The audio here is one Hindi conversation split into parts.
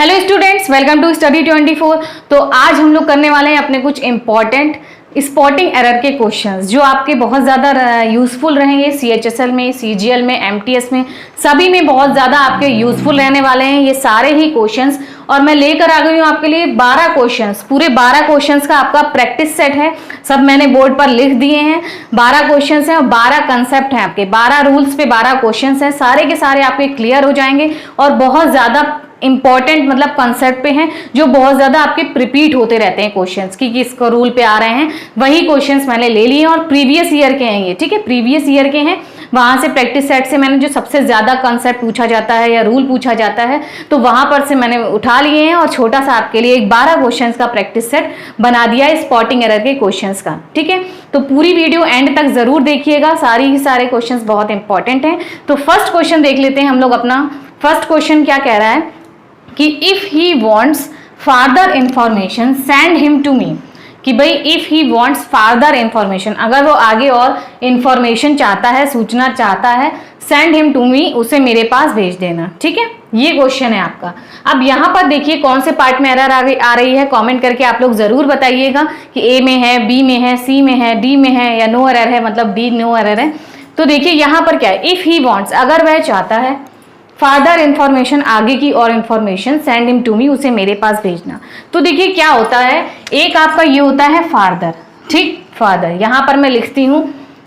Hello students, welcome to study 24। तो आज हम लोग करने वाले हैं अपने कुछ इंपॉर्टेंट स्पॉटिंग एरर के क्वेश्चंस जो आपके बहुत ज़्यादा यूज़फुल रहेंगे। CHSL में, CGL में, MTS में, सभी में बहुत ज़्यादा आपके यूज़फुल रहने वाले हैं ये सारे ही क्वेश्चंस। और मैं लेकर आ गई हूँ आपके लिए 12 क्वेश्चंस, पूरे 12 क्वेश्चंस का आपका प्रैक्टिस सेट है। सब मैंने बोर्ड पर लिख दिए हैं। 12 क्वेश्चंस हैं और 12 कंसेप्ट हैं आपके, 12 रूल्स पे 12 क्वेश्चंस हैं। सारे के सारे आपके क्लियर हो जाएंगे और बहुत ज़्यादा इंपॉर्टेंट मतलब कंसेप्ट पे हैं जो बहुत ज्यादा आपके रिपीट होते रहते हैं क्वेश्चंस कि किसको रूल पे आ रहे हैं। वही क्वेश्चंस मैंने ले लिए हैं और प्रीवियस ईयर के हैं ये, ठीक है, प्रीवियस ईयर के हैं। वहां से प्रैक्टिस सेट से मैंने जो सबसे ज्यादा कंसेप्ट पूछा जाता है या रूल पूछा जाता है तो वहां पर से मैंने उठा लिए हैं और छोटा सा आपके लिए एक 12 क्वेश्चंस का प्रैक्टिस सेट बना दिया है स्पॉटिंग एरर के क्वेश्चंस का, ठीक है। तो पूरी वीडियो एंड तक जरूर देखिएगा, सारे क्वेश्चंस बहुत इंपॉर्टेंट हैं। तो फर्स्ट क्वेश्चन देख लेते हैं हम लोग अपना। फर्स्ट क्वेश्चन क्या कह रहा है कि if he wants further information send him to me, कि भाई if he wants further information, अगर वो आगे और इंफॉर्मेशन चाहता है, सूचना चाहता है, सेंड हिम टू मी, उसे मेरे पास भेज देना, ठीक है। ये क्वेश्चन है आपका। अब यहाँ पर देखिए कौन से पार्ट में एरर आ रही है, कमेंट करके आप लोग जरूर बताइएगा कि ए में है, बी में है, सी में है, डी में है या नो एरर है, मतलब डी नो एरर है। तो देखिए यहाँ पर क्या है, इफ ही वॉन्ट्स, अगर वह चाहता है, फार्दर इंफॉर्मेशन, आगे की और information, send him to me, उसे मेरे पास भेजना। तो देखिए क्या होता है, एक आपका ये होता है फार्दर, ठीक, फार्दर यहां पर मैं लिखती हूं,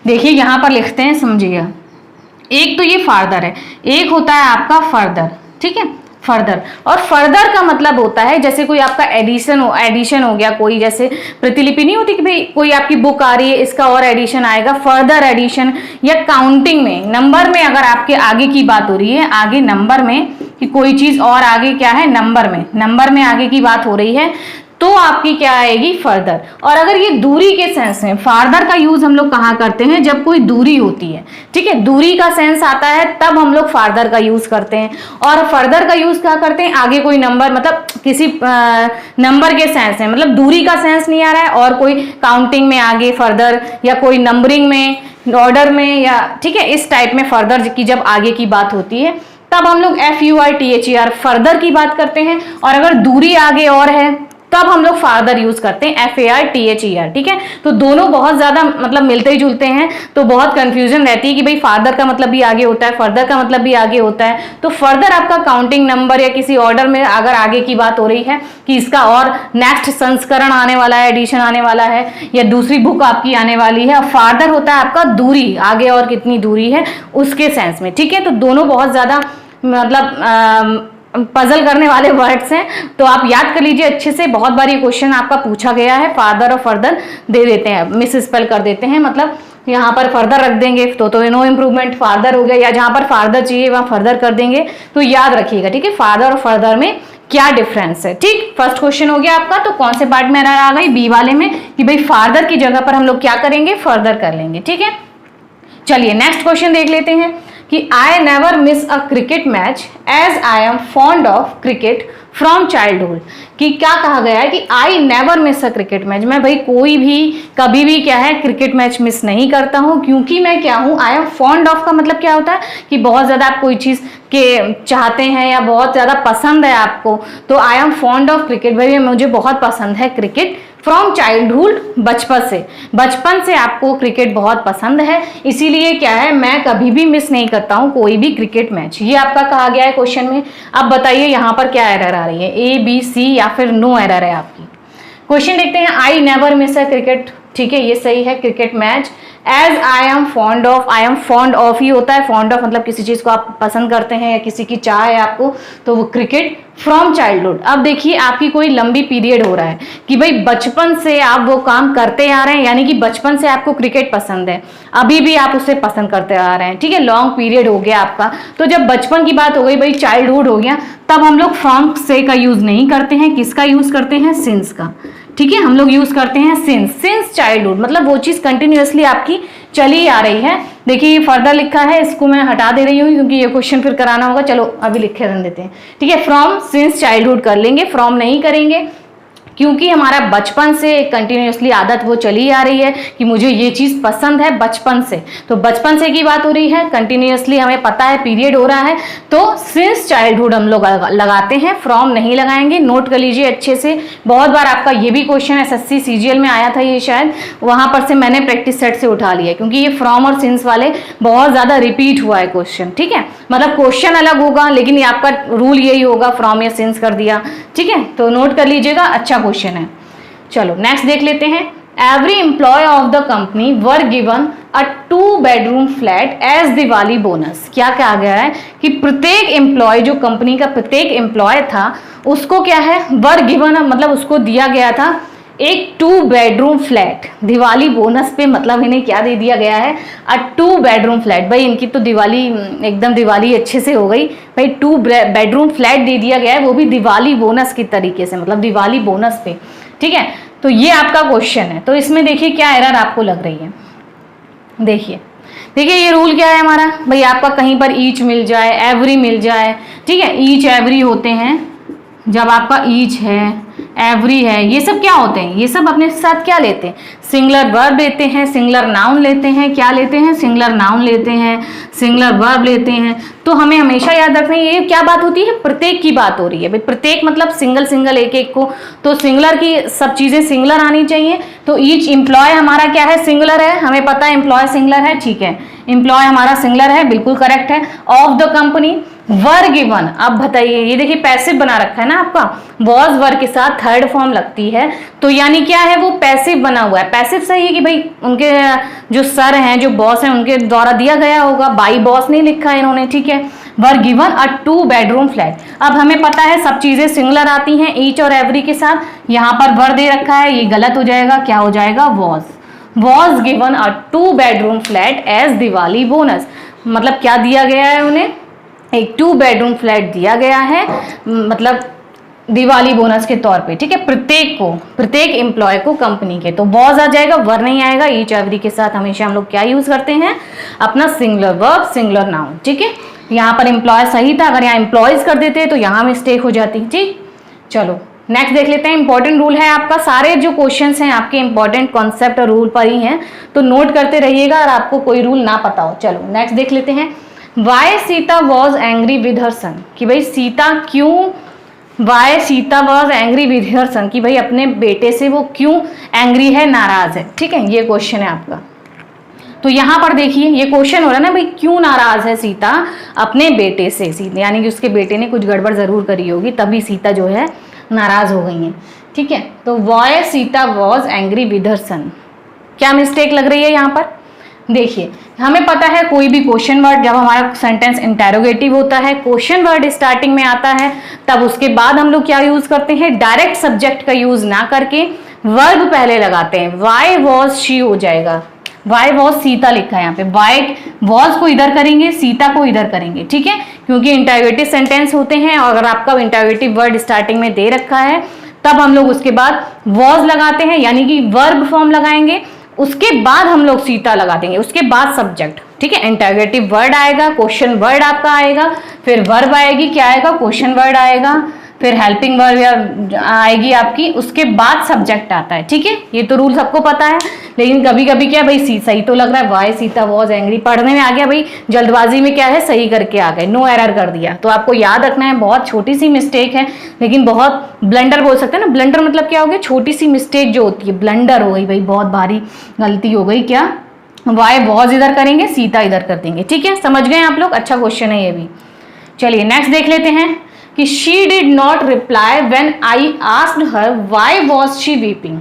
देखिए यहां पर लिखते हैं, समझिएगा। एक तो ये फार्दर है, एक होता है आपका फर्दर, ठीक है, फर्दर। और फर्दर का मतलब होता है जैसे कोई आपका एडिशन हो गया, कोई जैसे प्रतिलिपि नहीं होती कि भाई कोई आपकी बुक आ रही है, इसका और एडिशन आएगा, फर्दर एडिशन। या काउंटिंग में, नंबर में अगर आपके आगे की बात हो रही है, आगे नंबर में कि कोई चीज और आगे क्या है, नंबर में आगे की बात हो रही है तो आपकी क्या आएगी, फर्दर। और अगर ये दूरी के सेंस में, फार्दर का यूज हम लोग कहाँ करते हैं, जब कोई दूरी होती है, ठीक है, दूरी का सेंस आता है तब हम लोग फार्दर का यूज करते हैं। और फर्दर का यूज क्या करते हैं, आगे कोई नंबर, मतलब किसी नंबर के सेंस में, मतलब दूरी का सेंस नहीं आ रहा है और कोई काउंटिंग में आगे फर्दर, या कोई नंबरिंग में, ऑर्डर में, या ठीक है इस टाइप में फर्दर की जब आगे की बात होती है तब हम लोग FURTHER फर्दर की बात करते हैं। और अगर दूरी आगे और है तब हम लोग फार्दर यूज करते हैं FARTHER, ठीक है। तो दोनों बहुत ज्यादा मतलब मिलते ही जुलते हैं, तो बहुत कंफ्यूजन रहती है कि भाई फार्दर का मतलब भी आगे होता है, फर्दर का मतलब भी आगे होता है। तो फर्दर आपका काउंटिंग नंबर या किसी ऑर्डर में अगर आगे की बात हो रही है कि इसका और नेक्स्ट संस्करण आने वाला है, एडिशन आने वाला है, या दूसरी बुक आपकी आने वाली है। और फार्दर होता है आपका दूरी, आगे और कितनी दूरी है उसके सेंस में, ठीक है। तो दोनों बहुत ज्यादा मतलब पजल करने वाले वर्ड्स हैं, तो आप याद कर लीजिए अच्छे से। बहुत बार ये क्वेश्चन आपका पूछा गया है, फादर और फर्दर दे देते हैं, मिस स्पेल कर देते हैं, मतलब यहाँ पर फर्दर रख देंगे तो नो इम्प्रूवमेंट, फादर हो गया, या जहां पर फादर चाहिए वहां फर्दर कर देंगे। तो याद रखिएगा, ठीक है, फादर और फर्दर में क्या डिफरेंस है, ठीक। फर्स्ट क्वेश्चन हो गया आपका। तो कौन से पार्ट में एरर आ गई, बी वाले में, कि भाई फादर की जगह पर हम लोग क्या करेंगे, फर्दर कर लेंगे, ठीक है। चलिए नेक्स्ट क्वेश्चन देख लेते हैं कि I never miss a cricket match as I am fond of cricket from childhood. कि क्या कहा गया है कि I never miss a cricket match, मैं भाई कोई भी कभी भी क्या है क्रिकेट मैच मिस नहीं करता हूं, क्योंकि मैं क्या हूं, आई एम फॉन्ड ऑफ का मतलब क्या होता है कि बहुत ज्यादा आप कोई चीज के चाहते हैं या बहुत ज्यादा पसंद है आपको, तो आई एम फॉन्ड ऑफ क्रिकेट, भाई मुझे बहुत पसंद है क्रिकेट। फ्रॉम चाइल्डहुड, बचपन से आपको क्रिकेट बहुत पसंद है, इसीलिए क्या है मैं कभी भी मिस नहीं करता हूं कोई भी क्रिकेट मैच। ये आपका कहा गया है क्वेश्चन में। अब बताइए यहाँ पर क्या एरर आ रही है, ABC या फिर नो एरर है आपकी। क्वेश्चन देखते हैं, I never miss a cricket, ठीक है ये सही है, cricket match. As I am fond of, I am fond of ही होता है, फॉन्ड ऑफ मतलब किसी चीज को आप पसंद करते हैं या किसी की चाह है आपको, तो वो क्रिकेट फ्रॉम चाइल्डहुड। अब देखिए आपकी कोई लंबी पीरियड हो रहा है कि भाई बचपन से आप वो काम करते आ रहे हैं, यानी कि बचपन से आपको क्रिकेट पसंद है, अभी भी आप उसे पसंद करते आ रहे हैं, ठीक है, लॉन्ग पीरियड हो गया आपका। तो जब बचपन की बात हो गई, भाई चाइल्डहुड हो गया, तब हम लोग फ्रॉम से का यूज नहीं करते हैं, किसका यूज करते हैं, सिंस का, ठीक है, हम लोग यूज करते हैं सिंस चाइल्डहुड, मतलब वो चीज कंटिन्यूअसली आपकी चली आ रही है। देखिए ये फर्दर लिखा है, इसको मैं हटा दे रही हूँ क्योंकि ये क्वेश्चन फिर कराना होगा, चलो अभी लिखे रहने देते हैं, ठीक है। फ्रॉम सिंस चाइल्डहुड कर लेंगे, फ्रॉम नहीं करेंगे, क्योंकि हमारा बचपन से कंटिन्यूसली आदत वो चली आ रही है कि मुझे ये चीज़ पसंद है बचपन से, तो बचपन से की बात हो रही है, कंटिन्यूसली हमें पता है पीरियड हो रहा है, तो सिंस चाइल्डहुड हम लोग लगाते हैं, फ्रॉम नहीं लगाएंगे। नोट कर लीजिए अच्छे से, बहुत बार आपका ये भी क्वेश्चन एसएससी सीजीएल में आया था, ये शायद वहां पर से मैंने प्रैक्टिस सेट से उठा लिया, क्योंकि ये फ्रॉम और सिंस वाले बहुत ज्यादा रिपीट हुआ है क्वेश्चन, ठीक है। मतलब क्वेश्चन अलग होगा लेकिन ये आपका रूल यही होगा, फ्रॉम या सिंस कर दिया, ठीक है। तो नोट कर लीजिएगा, अच्छा क्वेश्चन है। चलो नेक्स्ट देख लेते हैं। Every employee of the company were given a 2 bedroom flat as Diwali bonus. क्या कहा गया है कि प्रत्येक एम्प्लॉय, जो कंपनी का प्रत्येक एम्प्लॉय था, उसको क्या है, वर गिवन, मतलब उसको दिया गया था एक 2 बेडरूम फ्लैट दिवाली बोनस पे। मतलब इन्हें क्या दे दिया गया है, अ 2 बेडरूम फ्लैट। भाई इनकी तो दिवाली एकदम दिवाली अच्छे से हो गई भाई, 2 बेडरूम फ्लैट दे दिया गया है, वो भी दिवाली बोनस की तरीके से, मतलब दिवाली बोनस पे, ठीक है। तो ये आपका क्वेश्चन है। तो इसमें देखिए क्या एरर आपको लग रही है। देखिए ये रूल क्या है हमारा, भाई आपका कहीं पर ईच मिल जाए, एवरी मिल जाए, ठीक है। ईच एवरी होते हैं, जब आपका ईच है, एवरी है, ये सब क्या होते हैं, ये सब अपने साथ क्या लेते हैं, सिंगुलर वर्ब लेते हैं, सिंगुलर नाउन लेते हैं, क्या लेते हैं, सिंगुलर नाउन लेते हैं, सिंगुलर वर्ब लेते हैं। तो हमें हमेशा याद रखना है ये क्या बात होती है, प्रत्येक की बात हो रही है भाई, प्रत्येक मतलब सिंगल सिंगल एक एक को, तो सिंगुलर की सब चीजें सिंगुलर आनी चाहिए। तो ईच एम्प्लॉय हमारा क्या है, सिंगुलर है, हमें पता है एम्प्लॉय सिंगुलर है, ठीक है, एम्प्लॉय हमारा सिंगुलर है, बिल्कुल करेक्ट है। Of the company were given, अब बताइए, ये देखिए पैसिव बना रखा है ना आपका, वॉज वर्ब के साथ थर्ड फॉर्म लगती है, तो यानी क्या है, वो पैसिव बना हुआ है। पैसिव सही है कि भाई उनके जो सर हैं, जो बॉस हैं, उनके द्वारा दिया गया होगा, बाई बॉस नहीं लिखा है इन्होंने, ठीक है। वर गिवन अ 2 बेडरूम फ्लैट। अब हमें पता है सब चीजें सिंगुलर आती हैं ईच और एवरी के साथ, यहाँ पर वर दे रखा है, ये गलत हो जाएगा, क्या हो जाएगा, was given a 2 bedroom flat as Diwali bonus. मतलब क्या दिया गया है उन्हें, एक 2 बेडरूम फ्लैट दिया गया है, मतलब दिवाली बोनस के तौर पे, ठीक है, प्रत्येक एम्प्लॉय को कंपनी के। तो वॉज आ जाएगा, वर नहीं आएगा। ईच एवरी के साथ हमेशा हम लोग क्या यूज करते हैं, अपना सिंगुलर वर्ब, सिंगुलर नाउन, ठीक है। यहाँ पर एम्प्लॉय सही था, अगर यहाँ एम्प्लॉयज कर देते तो यहाँ मिस्टेक हो जाती, ठीक। चलो नेक्स्ट देख लेते हैं। इंपॉर्टेंट रूल है आपका, सारे जो क्वेश्चंस हैं आपके इंपॉर्टेंट कॉन्सेप्ट और रूल पर ही हैं, तो नोट करते रहिएगा और आपको कोई रूल ना पता हो। चलो नेक्स्ट देख लेते हैं। Why Sita was angry with her son, कि भाई सीता क्यों, why Sita was angry with her son, कि भाई अपने बेटे से वो क्यों एंग्री है, नाराज है, ठीक है, ये क्वेश्चन है आपका। तो यहाँ पर देखिए ये क्वेश्चन हो रहा है ना भाई, क्यों नाराज है सीता अपने बेटे से, यानी कि उसके बेटे ने कुछ गड़बड़ जरूर करी होगी, तभी सीता जो है नाराज हो गई है, ठीक है। तो why Sita was angry with her son, क्या मिस्टेक लग रही है यहाँ पर। देखिए हमें पता है कोई भी क्वेश्चन वर्ड, जब हमारा सेंटेंस इंटेरोगेटिव होता है, क्वेश्चन वर्ड स्टार्टिंग में आता है, तब उसके बाद हम लोग क्या यूज करते हैं, डायरेक्ट सब्जेक्ट का यूज ना करके वर्ब पहले लगाते हैं। वाई वॉज शी हो जाएगा, वाई वॉज सीता लिखा है यहाँ पे, वाई वॉज को इधर करेंगे, सीता को इधर करेंगे, ठीक है, क्योंकि इंटरोगेटिव सेंटेंस होते हैं, और अगर आपका इंटरोगेटिव वर्ड स्टार्टिंग में दे रखा है तब हम लोग उसके बाद वॉज लगाते हैं, यानी कि वर्ब फॉर्म लगाएंगे, उसके बाद हम लोग सीता लगा देंगे, उसके बाद सब्जेक्ट, ठीक है। इंटरोगेटिव वर्ड आएगा, क्वेश्चन वर्ड आपका आएगा, फिर वर्ब आएगी, क्या आएगा, क्वेश्चन वर्ड आएगा, फिर हेल्पिंग वर्ब आएगी आपकी, उसके बाद सब्जेक्ट आता है, ठीक है। ये तो रूल सबको पता है, लेकिन कभी कभी क्या भाई सही तो लग रहा है, वाई सीता वॉज एंग्री, पढ़ने में आ गया भाई, जल्दबाजी में क्या है सही करके आ गए, नो एरर कर दिया। तो आपको याद रखना है, बहुत छोटी सी मिस्टेक है, लेकिन बहुत ब्लंडर बोल सकते हैं ना, ब्लंडर मतलब क्या हो गया, छोटी सी मिस्टेक जो होती है, ब्लंडर हो गई भाई, बहुत भारी गलती हो गई, क्या वाई वॉज इधर करेंगे, सीता इधर कर देंगे, ठीक है, समझ गए आप लोग, अच्छा क्वेश्चन है ये भी। चलिए नेक्स्ट देख लेते हैं कि she did not reply when I asked her why was she weeping,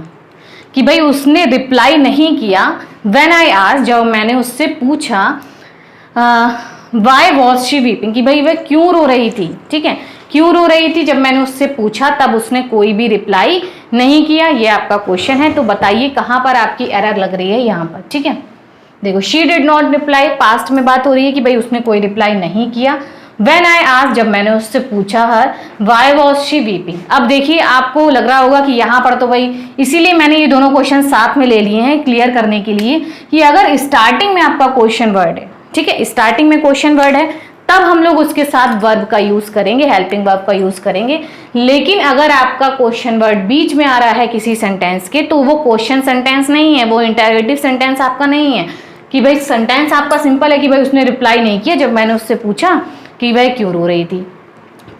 कि भाई उसने रिप्लाई नहीं किया, व्हेन आई आस्क्ड, जब मैंने उससे पूछा, व्हाई वाज शी वीपिंग, कि भाई वह क्यों रो रही थी, ठीक है, क्यों रो रही थी, जब मैंने उससे पूछा तब उसने कोई भी रिप्लाई नहीं किया। ये आपका क्वेश्चन है, तो बताइए कहाँ पर आपकी एरर लग रही है यहाँ पर, ठीक है। देखो she did not reply, past में बात हो रही है कि भाई उसने कोई रिप्लाई नहीं किया। When I asked, जब मैंने उससे पूछा हर, why was she weeping। अब देखिए आपको लग रहा होगा कि यहाँ पर तो भाई, इसीलिए मैंने ये दोनों क्वेश्चन साथ में ले लिए हैं क्लियर करने के लिए, कि अगर स्टार्टिंग में आपका क्वेश्चन वर्ड है, ठीक है, स्टार्टिंग में क्वेश्चन वर्ड है, तब हम लोग उसके साथ वर्ब का यूज करेंगे, हेल्पिंग वर्ब का यूज करेंगे। लेकिन अगर आपका क्वेश्चन वर्ड बीच में आ रहा है किसी सेंटेंस के, तो वो क्वेश्चन सेंटेंस नहीं है, वो इंटरोगेटिव सेंटेंस आपका नहीं है कि भाई सेंटेंस आपका सिंपल है कि भाई उसने रिप्लाई नहीं किया जब मैंने उससे पूछा कि भाई क्यों रो रही थी,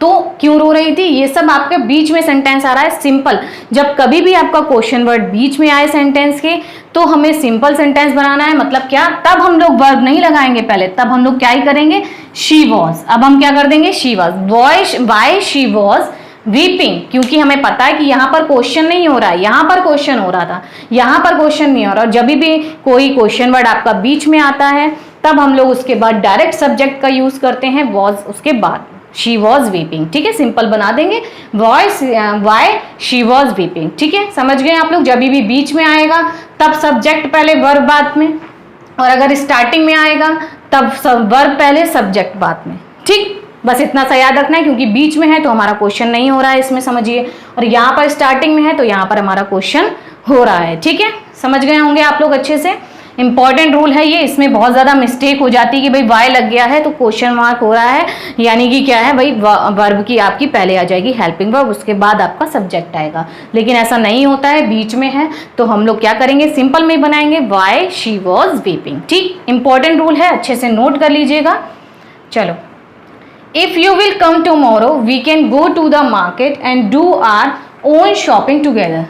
तो क्यों रो रही थी, ये सब आपके बीच में सेंटेंस आ रहा है सिंपल। जब कभी भी आपका क्वेश्चन वर्ड बीच में आए सेंटेंस के, तो हमें सिंपल सेंटेंस बनाना है। मतलब क्या, तब हम लोग वर्ब नहीं लगाएंगे पहले, तब हम लोग क्या ही करेंगे, शी वॉज। अब हम क्या कर देंगे, she was, Y she was weeping, क्योंकि हमें पता है कि यहाँ पर क्वेश्चन नहीं हो रहा है, यहाँ पर क्वेश्चन हो रहा था, यहाँ पर क्वेश्चन नहीं हो रहा। और जब भी कोई क्वेश्चन वर्ड आपका बीच में आता है, तब हम लोग उसके बाद डायरेक्ट सब्जेक्ट का यूज करते हैं, वॉज उसके बाद, शी वॉज वीपिंग। ठीक है, सिंपल बना देंगे, वाई शी वॉज वीपिंग। ठीक है, समझ गए आप लोग। जब भी बीच में आएगा तब सब्जेक्ट पहले, वर्ब बाद में, और अगर स्टार्टिंग में आएगा तब वर्ब पहले, सब्जेक्ट बाद में। ठीक, बस इतना सा याद रखना है, क्योंकि बीच में है तो हमारा क्वेश्चन नहीं हो रहा है इसमें, समझिए, और यहाँ पर स्टार्टिंग में है तो यहाँ पर हमारा क्वेश्चन हो रहा है। ठीक है, समझ गए होंगे आप लोग अच्छे से। इंपॉर्टेंट रूल है ये, इसमें बहुत ज्यादा मिस्टेक हो जाती है कि भाई वाई लग गया है तो क्वेश्चन मार्क हो रहा है, यानी कि क्या है भाई, वर्ब की आपकी पहले आ जाएगी हेल्पिंग वर्ब, उसके बाद आपका सब्जेक्ट आएगा। लेकिन ऐसा नहीं होता है, बीच में है तो हम लोग क्या करेंगे, सिंपल में बनाएंगे, वाई शी वॉज वीपिंग। ठीक, इंपॉर्टेंट रूल है, अच्छे से नोट कर लीजिएगा। चलो, if you will come tomorrow we can go to the market and do our own shopping together.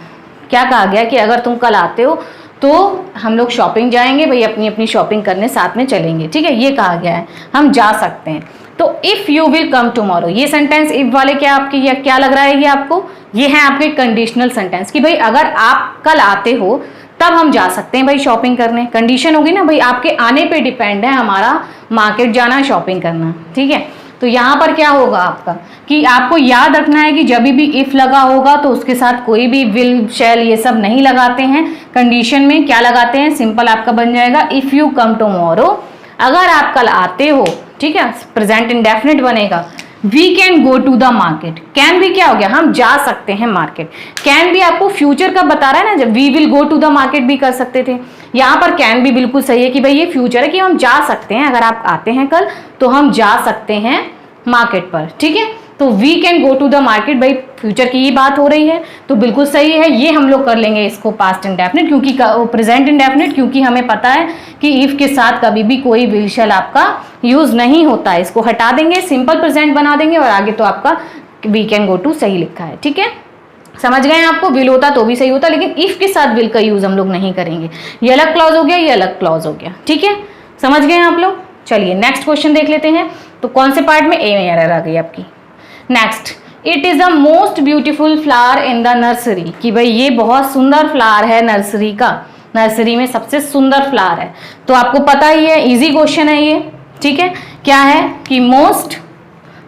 क्या कहा गया कि अगर तुम कल आते हो तो हम लोग शॉपिंग जाएंगे, भाई अपनी अपनी शॉपिंग करने साथ में चलेंगे। ठीक है, ये कहा गया है, हम जा सकते हैं। तो if you will come tomorrow, ये सेंटेंस इफ वाले क्या आपके, ये क्या लग रहा है ये आपको, ये है आपके कंडीशनल सेंटेंस कि भाई अगर आप कल आते हो तब हम जा सकते हैं भाई शॉपिंग करने। कंडीशन होगी ना भाई, आपके आने पे डिपेंड है हमारा मार्केट जाना, शॉपिंग करना। ठीक है, तो यहाँ पर क्या होगा आपका कि आपको याद रखना है कि जब भी इफ लगा होगा तो उसके साथ कोई भी विल, शैल, ये सब नहीं लगाते हैं। कंडीशन में क्या लगाते हैं, सिंपल आपका बन जाएगा इफ यू कम टुमारो, अगर आप कल आते हो। ठीक है, प्रेजेंट इंडेफिनिट बनेगा। We can go to the market, can भी क्या हो गया, हम जा सकते हैं मार्केट। कैन भी आपको फ्यूचर का बता रहा है ना, जब we will go to the market भी कर सकते थे, यहाँ पर कैन भी बिल्कुल सही है कि भाई ये फ्यूचर है कि हम जा सकते हैं, अगर आप आते हैं कल तो हम जा सकते हैं मार्केट पर। ठीक है, तो we can go to the market, भाई फ्यूचर की ही बात हो रही है तो बिल्कुल सही है। ये हम लोग कर लेंगे इसको पास्ट इंडेफिनिट, क्योंकि प्रेजेंट इंडेफिनिट, क्योंकि हमें पता है कि इफ के साथ कभी भी कोई विल शैल आपका यूज नहीं होता है, इसको हटा देंगे, सिंपल प्रेजेंट बना देंगे, और आगे तो आपका वी कैन गो टू सही लिखा है। ठीक है, समझ गए आपको, विल होता तो भी सही होता, लेकिन इफ के साथ विल का यूज हम लोग नहीं करेंगे। ये अलग क्लॉज हो गया, ये अलग क्लॉज हो गया। ठीक है, समझ गए आप लोग। चलिए नेक्स्ट क्वेश्चन देख लेते हैं। तो कौन से पार्ट में, ए में एरर आ गई आपकी। Next, it is the most beautiful flower in the nursery, कि भाई ये बहुत सुंदर फ्लावर है नर्सरी का, नर्सरी में सबसे सुंदर फ्लावर है। तो आपको पता ही है, इजी क्वेश्चन है ये। ठीक है, क्या है कि most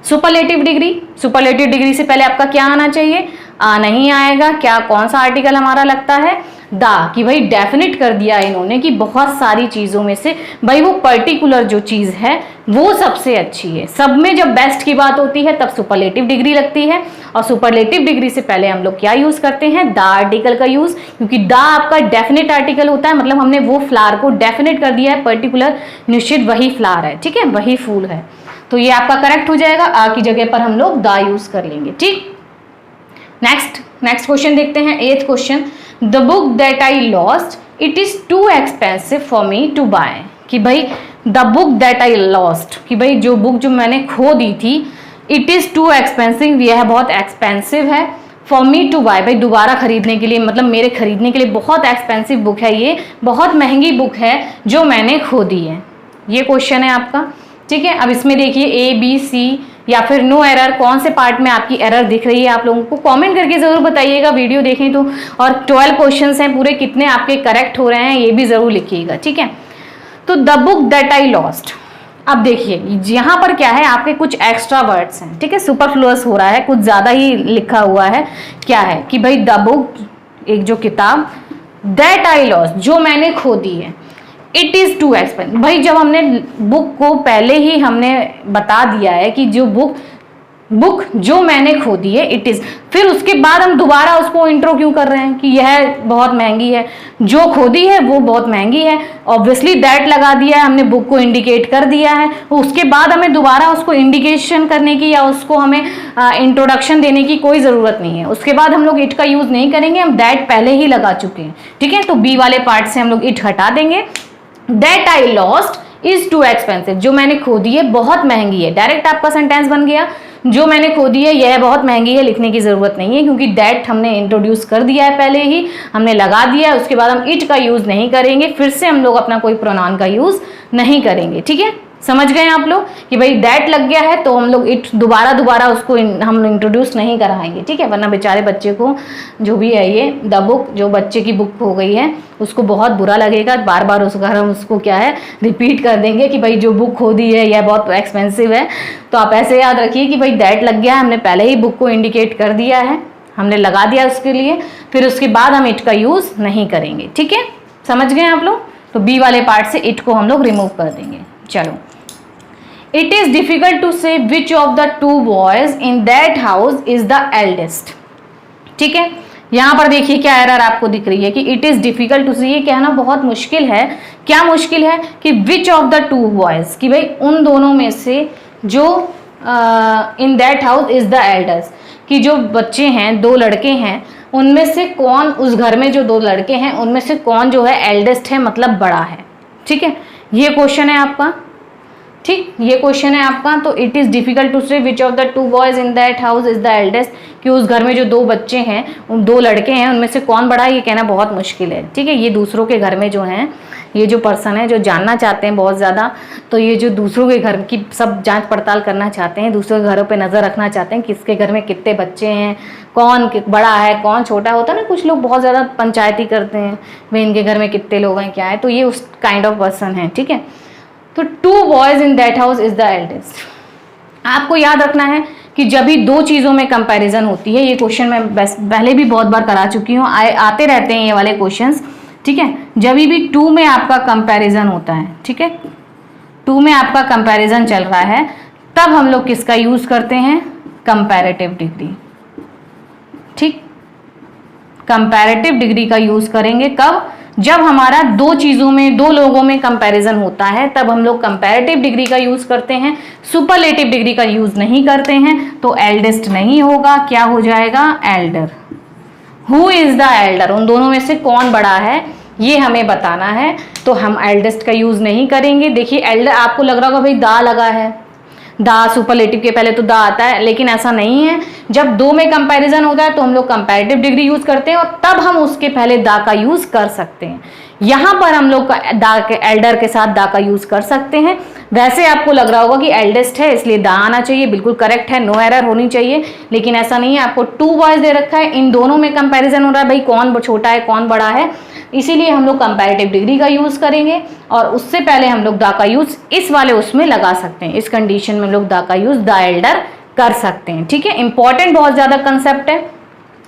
superlative degree, superlative degree से पहले आपका क्या आना चाहिए, आ नहीं आएगा। क्या, कौन सा आर्टिकल हमारा लगता है, दा, कि भाई डेफिनेट कर दिया इन्होंने कि बहुत सारी चीजों में से भाई वो पर्टिकुलर जो चीज है वो सबसे अच्छी है। सब में जब बेस्ट की बात होती है तब सुपरलेटिव डिग्री लगती है, और सुपरलेटिव डिग्री से पहले हम लोग क्या यूज करते हैं, दा आर्टिकल का यूज, क्योंकि दा आपका डेफिनेट आर्टिकल होता है, मतलब हमने वो फ्लावर को डेफिनेट कर दिया है, पर्टिकुलर निश्चित वही फ्लावर है। ठीक है, वही फूल है, तो ये आपका करेक्ट हो जाएगा, आ की जगह पर हम लोग दा यूज कर लेंगे। ठीक, नेक्स्ट क्वेश्चन देखते हैं, 8th question. The book that I lost, it is too expensive for me to buy, कि भाई the book that I lost, कि भाई जो बुक जो मैंने खो दी थी, इट इज टू एक्सपेंसिव, यह बहुत एक्सपेंसिव है, फॉर मी टू बाय, भाई दोबारा खरीदने के लिए, मतलब मेरे खरीदने के लिए बहुत एक्सपेंसिव बुक है, ये बहुत महंगी बुक है जो मैंने खो दी है। ये क्वेश्चन है आपका। ठीक है, अब इसमें देखिए ए बी सी या फिर नो एरर, कौन से पार्ट में आपकी एरर दिख रही है, आप लोगों को कमेंट करके जरूर बताइएगा, वीडियो देखें तो। और 12 क्वेश्चंस हैं पूरे, कितने आपके करेक्ट हो रहे हैं ये भी जरूर लिखिएगा। ठीक है, तो the book that I lost, अब देखिए यहाँ पर क्या है, आपके कुछ एक्स्ट्रा वर्ड्स हैं। ठीक है, सुपरफ्लुअस हो रहा है, कुछ ज्यादा ही लिखा हुआ है। क्या है कि भाई द बुक, एक जो किताब, दैट आई लॉस्ट, जो मैंने खो दी है, इट इज टू एक्सपेंसिव। भाई जब हमने बुक को पहले ही हमने बता दिया है कि जो बुक बुक जो मैंने खो दी है, इट इज। फिर उसके बाद हम दोबारा उसको इंट्रो क्यों कर रहे हैं कि यह बहुत महंगी है, जो खो दी है वो बहुत महंगी है, ऑब्वियसली दैट लगा दिया है हमने, बुक को इंडिकेट कर दिया है। उसके बाद हमें दोबारा उसको इंडिकेशन करने की या उसको हमें इंट्रोडक्शन देने की कोई जरूरत नहीं है। उसके बाद हम लोग इट का यूज नहीं करेंगे, हम दैट पहले ही लगा चुके हैं, ठीक है। तो बी वाले पार्ट से हम लोग इट हटा देंगे। That I lost is too expensive, जो मैंने खो दी है बहुत महंगी है, डायरेक्ट आपका सेंटेंस बन गया। जो मैंने खो दी है यह बहुत महंगी है, लिखने की जरूरत नहीं है क्योंकि दैट हमने इंट्रोड्यूस कर दिया है, पहले ही हमने लगा दिया है। उसके बाद हम इट का यूज नहीं करेंगे, फिर से हम लोग अपना कोई प्रोनाउन का यूज नहीं करेंगे, ठीक है। समझ गए आप लोग कि भाई दैट लग गया है तो हम लोग इट दोबारा उसको हम इंट्रोड्यूस नहीं कराएंगे, ठीक है। वरना बेचारे बच्चे को जो भी है ये द बुक, जो बच्चे की बुक हो गई है उसको बहुत बुरा लगेगा, बार बार उस घर हम उसको क्या है रिपीट कर देंगे कि भाई जो बुक खो दी है यह बहुत एक्सपेंसिव है। तो आप ऐसे याद रखिए कि भाई दैट लग गया है, हमने पहले ही बुक को इंडिकेट कर दिया है, हमने लगा दिया उसके लिए, फिर उसके बाद हम इट का यूज नहीं करेंगे, ठीक है। समझ गए आप लोग। तो बी वाले पार्ट से इट को हम लोग रिमूव कर देंगे। चलो, इट इज डिफिकल्ट टू से which of the two boys in that house is the eldest, ठीक है। यहां पर देखिए क्या एरर आपको दिख रही है कि इट इज डिफिकल्ट टू से, ये कहना बहुत मुश्किल है। क्या मुश्किल है कि which of the two boys, कि भाई उन दोनों में से जो इन that house is the eldest, कि जो बच्चे हैं, दो लड़के हैं, उनमें से कौन, उस घर में जो दो लड़के हैं उनमें से कौन जो है एल्डेस्ट है, मतलब बड़ा है, ठीक है। ये क्वेश्चन है आपका, ठीक, ये क्वेश्चन है आपका। तो इट इज डिफिकल्ट टू से which of the two boys in that house is the eldest, कि उस घर में जो दो बच्चे हैं, दो लड़के हैं, उनमें से कौन बड़ा है, ये कहना बहुत मुश्किल है, ठीक है। ये दूसरों के घर में जो हैं, ये जो पर्सन है जो जानना चाहते हैं बहुत ज़्यादा, तो ये जो दूसरों के घर की सब जांच पड़ताल करना चाहते हैं, दूसरों के घरों पे नज़र रखना चाहते हैं, किसके घर में कितने बच्चे हैं, कौन बड़ा है कौन छोटा, होता है ना कुछ लोग बहुत ज़्यादा पंचायती करते हैं, वे इनके घर में कितने लोग हैं क्या है, तो ये उस काइंड ऑफ पर्सन है, ठीक है। तो two boys in that house is the eldest. आपको याद रखना है कि जब भी दो चीज़ों में कंपैरिजन होती है, ये क्वेश्चन मैं पहले भी बहुत बार करा चुकी हूँ, आते रहते हैं ये वाले क्वेश्चंस, ठीक है। जब भी टू में आपका कंपैरिजन होता है, ठीक है, टू में आपका कंपैरिजन चल रहा है, तब हम लोग किसका यूज करते हैं, कंपैरेटिव डिग्री, ठीक। कंपैरेटिव डिग्री का यूज करेंगे कब, जब हमारा दो चीजों में, दो लोगों में कंपैरिजन होता है, तब हम लोग कंपैरेटिव डिग्री का यूज करते हैं, सुपरलेटिव डिग्री का यूज नहीं करते हैं। तो एल्डेस्ट नहीं होगा, क्या हो जाएगा, Elder. Who is the Elder, उन दोनों में से कौन बड़ा है ये हमें बताना है, तो हम एल्डेस्ट का यूज नहीं करेंगे। देखिए एल्डर, आपको लग रहा होगा भाई दा लगा है, दा सुपरलेटिव के पहले तो दा आता है, लेकिन ऐसा नहीं है। जब दो में कंपैरिजन होता है तो हम लोग कंपैरेटिव डिग्री यूज करते हैं और तब हम उसके पहले दा का यूज कर सकते हैं। यहां पर हम लोग दा के एल्डर के साथ दा का यूज कर सकते हैं। वैसे आपको लग रहा होगा कि एल्डेस्ट है इसलिए दा आना चाहिए, बिल्कुल करेक्ट है, नो एरर होनी चाहिए, लेकिन ऐसा नहीं है। आपको टू बॉयज दे रखा है, इन दोनों में कंपैरिजन हो रहा है, भाई कौन छोटा है कौन बड़ा है, इसीलिए हम लोग कंपैरेटिव डिग्री का यूज करेंगे और उससे पहले हम लोग दा का यूज इस वाले उसमें लगा सकते हैं। इस कंडीशन में हम लोग दा का यूज द एल्डर कर सकते हैं, ठीक है। इंपॉर्टेंट बहुत ज्यादा कंसेप्ट है,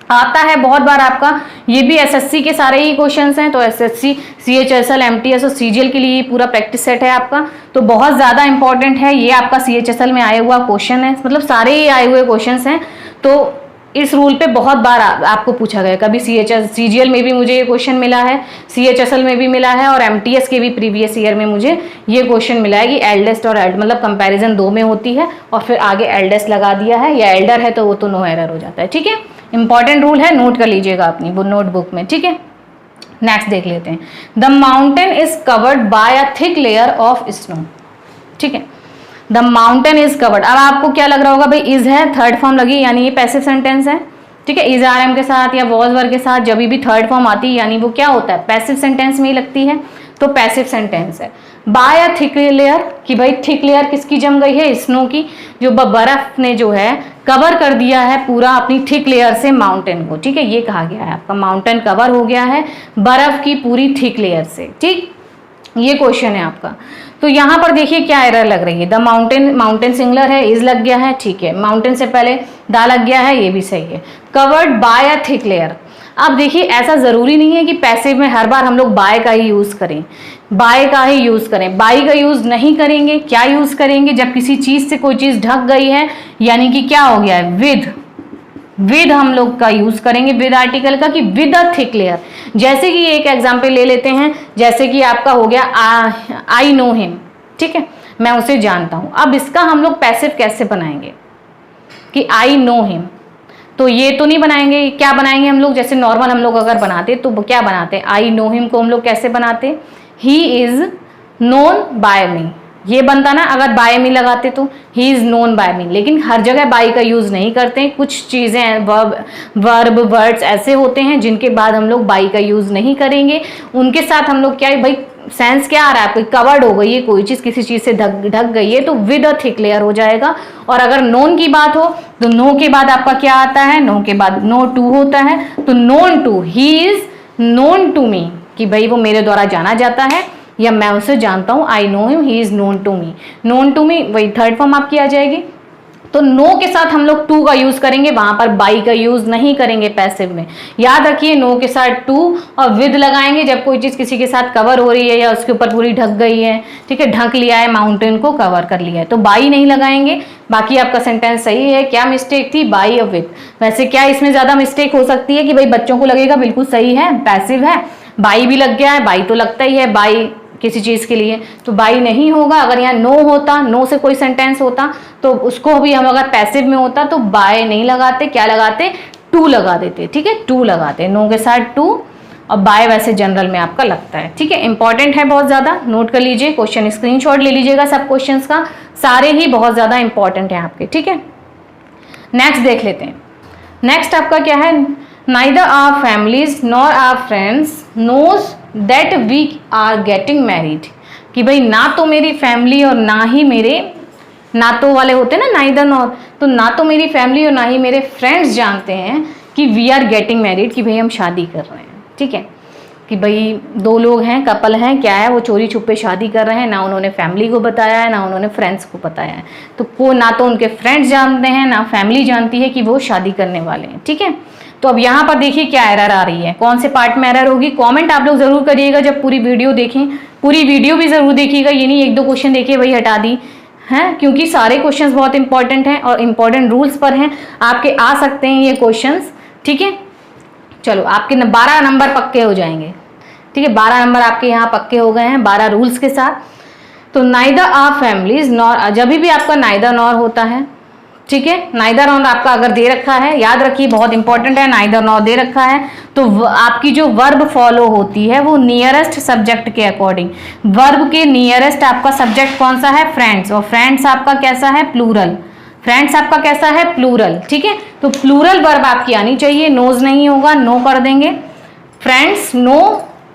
आता है बहुत बार आपका, ये भी एसएससी के सारे ही क्वेश्चंस हैं। तो एसएससी, सीएचएसएल, एमटीएस और सीजीएल के लिए पूरा प्रैक्टिस सेट है आपका, तो बहुत ज़्यादा इंपॉर्टेंट है। ये आपका सीएचएसएल में आया हुआ क्वेश्चन है, मतलब सारे ही आए हुए क्वेश्चंस हैं। तो इस रूल पे बहुत बार आपको पूछा गया, कभी सीजीएल में भी मुझे ये क्वेश्चन मिला है, सीएचएसएल में भी मिला है और एमटीएस के भी प्रीवियस ईयर में मुझे ये क्वेश्चन मिला है कि एल्डेस्ट और मतलब कंपैरिजन दो में होती है और फिर आगे एल्डेस्ट लगा दिया है या एल्डर है तो वो तो नो एरर हो जाता है, ठीक है। इंपॉर्टेंट रूल है, नोट कर लीजिएगा अपनी नोटबुक में, ठीक है। नेक्स्ट देख लेते हैं, the mountain is covered by a thick layer of snow, ठीक है। द माउंटेन इज कवर्ड, अब आपको क्या लग रहा होगा भाई इज है, थर्ड फॉर्म लगी यानी ये पैसिव सेंटेंस है, ठीक है। इज आर एम के साथ या वॉज वर के साथ जब भी थर्ड फॉर्म आती है यानी वो क्या होता है, पैसिव सेंटेंस में ही लगती है, तो पैसिव सेंटेंस है। बाय अ थिक लेयर, कि भाई थिक लेयर किसकी जम गई है, स्नो की, जो बर्फ ने जो है कवर कर दिया है पूरा अपनी थिक लेयर से माउंटेन को, ठीक है। ये कहा गया है आपका माउंटेन कवर हो गया है बर्फ की पूरी थिक लेयर से, ठीक। ये क्वेश्चन है आपका। तो यहाँ पर देखिए क्या एरर लग रही है, द माउंटेन, माउंटेन सिंगुलर है, इज लग गया है, ठीक है, माउंटेन से पहले दा लग गया है, ये भी सही है। Covered by a thick layer, अब देखिए ऐसा जरूरी नहीं है कि पैसिव में हर बार हम लोग बाय का ही यूज करें, बाय का ही यूज करें, बाई का यूज नहीं करेंगे। क्या यूज करेंगे, जब किसी चीज से कोई चीज ढक गई है, यानी कि क्या हो गया है, विद हम लोग का यूज करेंगे, विद आर्टिकल का, कि विद अ थिक लेयर। जैसे कि एक एग्जांपल ले लेते हैं, जैसे कि आपका हो गया आई नो हिम, ठीक है, मैं उसे जानता हूं। अब इसका हम लोग पैसिव कैसे बनाएंगे कि आई नो हिम, तो ये तो नहीं बनाएंगे, क्या बनाएंगे हम लोग, जैसे नॉर्मल हम लोग अगर बनाते तो क्या बनाते, आई नो हिम को हम लोग कैसे बनाते, ही इज नोन बाय मी, ये बनता ना अगर बाय मी लगाते तो, ही इज नोन बाय मी। लेकिन हर जगह बाय का यूज नहीं करते, कुछ चीजें वर्ब वर्ड्स ऐसे होते हैं जिनके बाद हम लोग बाय का यूज नहीं करेंगे, उनके साथ हम लोग क्या है भाई, सेंस क्या आ रहा है, कोई कवर्ड हो गई है, कोई चीज किसी चीज से ढक गई है तो विद अ थिक लेयर हो जाएगा। और अगर नोन की बात हो तो नो के बाद आपका क्या आता है, नो के बाद नो टू होता है, तो known to, he is known to me, कि भाई वो मेरे द्वारा जाना जाता है या मैं उसे जानता हूं, I know him, he is known to me, known to me वही थर्ड फॉर्म आपकी आ जाएगी। तो नो के साथ हम लोग टू का यूज करेंगे, वहां पर बाई का यूज नहीं करेंगे पैसिव में, याद रखिए। नो के साथ टू और विद लगाएंगे जब कोई चीज किसी के साथ कवर हो रही है या उसके ऊपर पूरी ढक गई है, ठीक है, ढक लिया है, माउंटेन को कवर कर लिया है, तो बाई नहीं लगाएंगे। बाकी आपका सेंटेंस सही है। क्या मिस्टेक थी, बाई और विद। वैसे क्या इसमें ज्यादा मिस्टेक हो सकती है कि भाई बच्चों को लगेगा बिल्कुल सही है, पैसिव है, बाई भी लग गया है, बाई तो लगता ही है, बाई किसी चीज के लिए, तो बाई नहीं होगा। अगर यहाँ नो होता, नो से कोई सेंटेंस होता तो उसको भी हम अगर पैसिव में होता तो बाय नहीं लगाते, क्या लगाते, टू लगा देते, ठीक है, टू लगाते, नो के साथ टू, और बाय वैसे जनरल में आपका लगता है, ठीक है। इंपॉर्टेंट है बहुत ज्यादा, नोट कर लीजिए, क्वेश्चन स्क्रीनशॉट ले लीजिएगा सब क्वेश्चंस का, सारे ही बहुत ज्यादा इंपॉर्टेंट है आपके, ठीक है। नेक्स्ट देख लेते हैं। नेक्स्ट आपका क्या है, neither our families nor our friends knows that we are getting married, कि भाई ना तो मेरी फैमिली और ना ही मेरे, ना तो वाले होते हैं ना नाइदर नॉर, तो ना तो मेरी फैमिली और ना ही मेरे फ्रेंड्स जानते हैं कि वी आर गेटिंग मैरिड, कि भाई हम शादी कर रहे हैं, ठीक है, कि भाई दो लोग हैं, कपल हैं, क्या है वो चोरी छुपे शादी कर रहे हैं, ना उन्होंने फैमिली को बताया है ना उन्होंने फ्रेंड्स को बताया है, तो ना तो उनके फ्रेंड्स जानते हैं ना फैमिली जानती है कि वो शादी करने वाले हैं, ठीक है। तो अब यहाँ पर देखिए क्या एरर आ रही है, कौन से पार्ट में एरर होगी, कमेंट आप लोग जरूर करिएगा जब पूरी वीडियो देखें, पूरी वीडियो भी जरूर देखिएगा, ये नहीं एक दो क्वेश्चन देखिए वही हटा दी हैं, क्योंकि सारे क्वेश्चंस बहुत इंपॉर्टेंट हैं और इंपॉर्टेंट रूल्स पर हैं, आपके आ सकते हैं ये क्वेश्चंस, ठीक है। चलो आपके 12 नंबर पक्के हो जाएंगे, ठीक है, 12 नंबर आपके यहाँ पक्के हो गए हैं 12 रूल्स के साथ। तो नाइदर आवर फैमिलीज नॉर, जब भी आपका नाइदर नॉर होता है, ठीक है, नाइदर नॉर आपका अगर दे रखा है, याद रखिए बहुत इंपॉर्टेंट है, नाइदर नॉर दे रखा है तो आपकी जो वर्ब फॉलो होती है वो नियरेस्ट सब्जेक्ट के अकॉर्डिंग, वर्ब के नियरेस्ट आपका सब्जेक्ट कौन सा है, फ्रेंड्स, और फ्रेंड्स आपका कैसा है, प्लूरल, फ्रेंड्स आपका कैसा है, प्लूरल, ठीक है। तो प्लूरल वर्ब आपकी आनी चाहिए, नोज नहीं होगा, नो कर देंगे, फ्रेंड्स नो,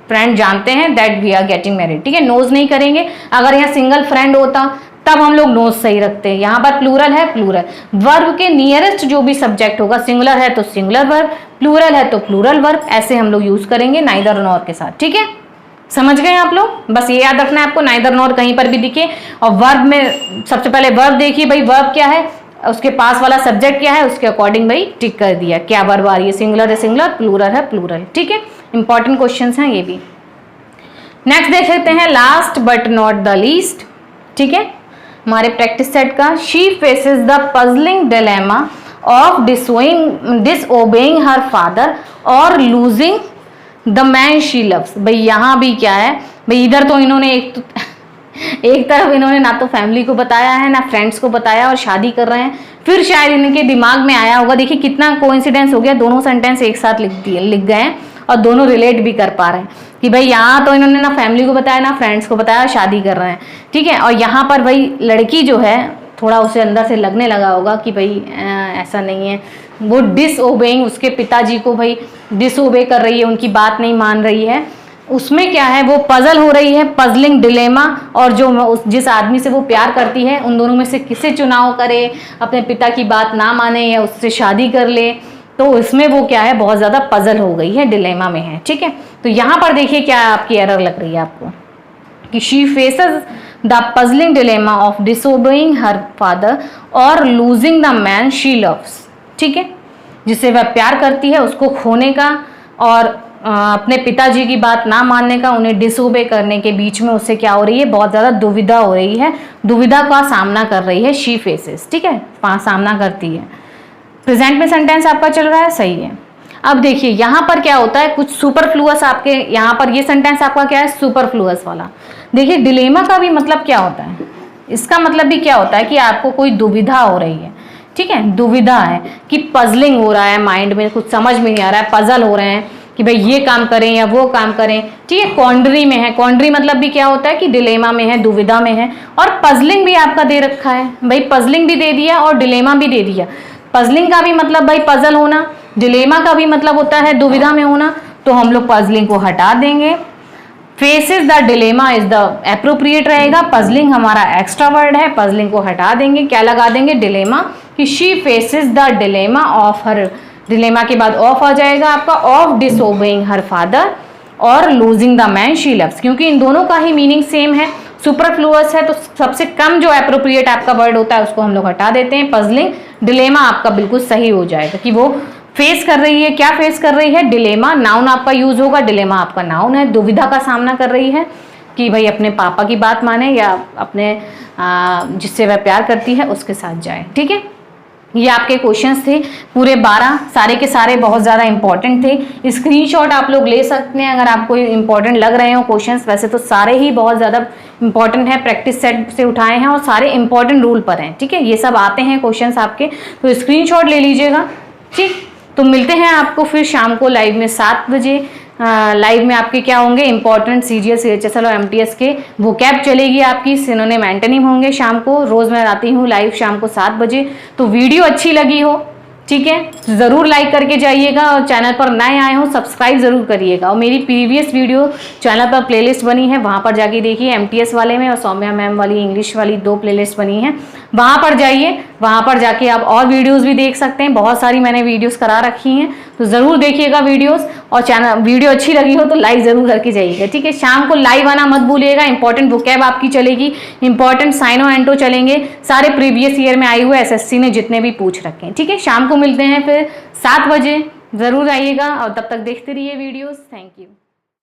फ्रेंड जानते हैं that we are getting married, ठीक है, नोज नहीं करेंगे। अगर यहाँ सिंगल फ्रेंड होता तब हम लोग नोज सही रखते हैं, यहाँ पर प्लूरल है, प्लूरल वर्ब के नियरेस्ट जो भी सब्जेक्ट होगा, सिंगुलर है तो सिंगुलर वर्ब, प्लूरल है तो प्लूरल वर्ब, ऐसे हम लोग यूज करेंगे नाइदर नॉर के साथ, ठीक है। समझ गए आप लोग, बस ये याद रखना है आपको, नाइदर नॉर कहीं पर भी दिखे। और वर्ब में सबसे पहले वर्ब देखिए, भाई वर्ब क्या है, उसके पास वाला सब्जेक्ट क्या है, उसके अकॉर्डिंग भाई टिक कर दिया, क्या वर्ब आ रही है, सिंगुलर है सिंगुलर, प्लूरल है प्लूरल, ठीक है। इंपॉर्टेंट क्वेश्चंस हैं ये भी। नेक्स्ट देख लेते हैं, last but not the least, ठीक है, हमारे प्रैक्टिस सेट का, she faces the puzzling dilemma of disobeying her father or losing the man she loves. भाई यहाँ भी क्या है, भाई इधर तो इन्होंने एक तरफ इन्होंने ना तो फैमिली को बताया है ना फ्रेंड्स को बताया और शादी कर रहे हैं, फिर शायद इनके दिमाग में आया होगा, देखिए कितना कोइंसिडेंस हो गया, दोनों सेंटेंस एक साथ लिख गए हैं और दोनों रिलेट भी कर पा रहे हैं कि भाई यहाँ तो इन्होंने ना फैमिली को बताया ना फ्रेंड्स को बताया, शादी कर रहे हैं, ठीक है। और यहाँ पर भाई लड़की जो है थोड़ा उसे अंदर से लगने लगा होगा कि भाई ऐसा नहीं है, वो डिसओबेइंग, उसके पिताजी को भाई डिसओबे कर रही है, उनकी बात नहीं मान रही है, उसमें क्या है वो पजल हो रही है, पजलिंग डिलेमा, और जो जिस आदमी से वो प्यार करती है उन दोनों में से किसे चुनाव करे, अपने पिता की बात ना माने या उससे शादी कर ले, तो इसमें वो क्या है बहुत ज़्यादा पजल हो गई है, डिलेमा में है, ठीक है। तो यहाँ पर देखिए क्या आपकी एरर लग रही है आपको कि she faces the puzzling dilemma of disobeying her father or losing the man she loves. ठीक है, जिसे वह प्यार करती है उसको खोने का और अपने पिताजी की बात ना मानने का, उन्हें डिसोबे करने के बीच में उससे क्या हो रही है, बहुत ज़्यादा दुविधा हो रही है, दुविधा का सामना कर रही है, शी फेसेस। ठीक है, सामना करती है। प्रेजेंट में सेंटेंस आपका चल रहा है, सही है। अब देखिए यहाँ पर क्या होता है, कुछ सुपरफ्लुअस आपके यहाँ पर ये सेंटेंस आपका क्या है, सुपरफ्लुअस वाला। देखिए डिलेमा का भी मतलब क्या होता है, इसका मतलब भी क्या होता है कि आपको कोई दुविधा हो रही है। ठीक है, दुविधा है कि पजलिंग हो रहा है, माइंड में कुछ समझ में नहीं आ रहा है, पजल हो रहे हैं कि भाई ये काम करें या वो काम करें। ठीक है, कॉन्ड्री में है, कॉन्ड्री मतलब भी क्या होता है कि डिलेमा में है, दुविधा में है। और पजलिंग भी आपका दे रखा है, भाई पजलिंग भी दे दिया और डिलेमा भी दे दिया। पजलिंग का भी मतलब भाई पजल होना, डिलेमा का भी मतलब होता है दुविधा में होना, तो हम लोग पजलिंग को हटा देंगे। Faces the dilemma is the appropriate रहेगा, पजलिंग हमारा एक्स्ट्रा वर्ड है, पजलिंग को हटा देंगे, क्या लगा देंगे, डिलेमा, कि she faces the dilemma of her, dilemma के बाद ऑफ आ जाएगा आपका, of disobeying her father or losing the man she loves, क्योंकि इन दोनों का ही मीनिंग सेम है, सुपरफ्लुअस है, तो सबसे कम जो एप्रोप्रिएट आपका वर्ड होता है उसको हम लोग हटा देते हैं। पजलिंग, डिलेमा आपका बिल्कुल सही हो जाएगा कि वो फेस कर रही है, क्या फेस कर रही है, डिलेमा, नाउन आपका यूज होगा, डिलेमा आपका नाउन है, दुविधा का सामना कर रही है कि भाई अपने पापा की बात माने या अपने जिससे वह प्यार करती है उसके साथ जाए। ठीक है, ये आपके क्वेश्चंस थे पूरे 12, सारे के सारे बहुत ज़्यादा इंपॉर्टेंट थे। स्क्रीनशॉट आप लोग ले सकते हैं अगर आपको इंपॉर्टेंट लग रहे हो क्वेश्चंस, वैसे तो सारे ही बहुत ज़्यादा इंपॉर्टेंट है, प्रैक्टिस सेट से उठाए हैं और सारे इंपॉर्टेंट रूल पर हैं। ठीक है, ये सब आते हैं क्वेश्चंस आपके, तो स्क्रीनशॉट ले लीजिएगा। ठीक, तो मिलते हैं आपको फिर शाम को लाइव में 7 बजे। लाइव में आपके क्या होंगे, इंपॉर्टेंट सीजीएल, सीएचएसएल और एमटीएस के वो कैब चलेगी आपकी, सिनोनिम एंटोनिम होंगे शाम को। रोज मैं आती हूँ लाइव शाम को 7 बजे। तो वीडियो अच्छी लगी हो, ठीक है, ज़रूर लाइक करके जाइएगा और चैनल पर नए आए हो सब्सक्राइब ज़रूर करिएगा। और मेरी प्रीवियस वीडियो चैनल पर प्लेलिस्ट बनी है, वहाँ पर जाके देखिए, एमटीएस वाले में और सौम्या मैम वाली इंग्लिश वाली 2 प्लेलिस्ट बनी है, वहाँ पर जाइए, वहाँ पर जाके आप और वीडियोस भी देख सकते हैं। बहुत सारी मैंने वीडियोस करा रखी हैं, तो ज़रूर देखिएगा वीडियोस। और चैनल वीडियो अच्छी लगी हो तो लाइक ज़रूर करके जाइएगा। ठीक है, शाम को लाइव आना मत भूलिएगा, इंपॉर्टेंट वोकैब आपकी चलेगी, इंपॉर्टेंट साइनो एंटो चलेंगे, सारे प्रीवियस ईयर में आए हुए एसएससी ने जितने भी पूछ रखे हैं। ठीक है, शाम को मिलते हैं फिर 7 बजे, ज़रूर आइएगा और तब तक देखते रहिए वीडियोज़। Thank you.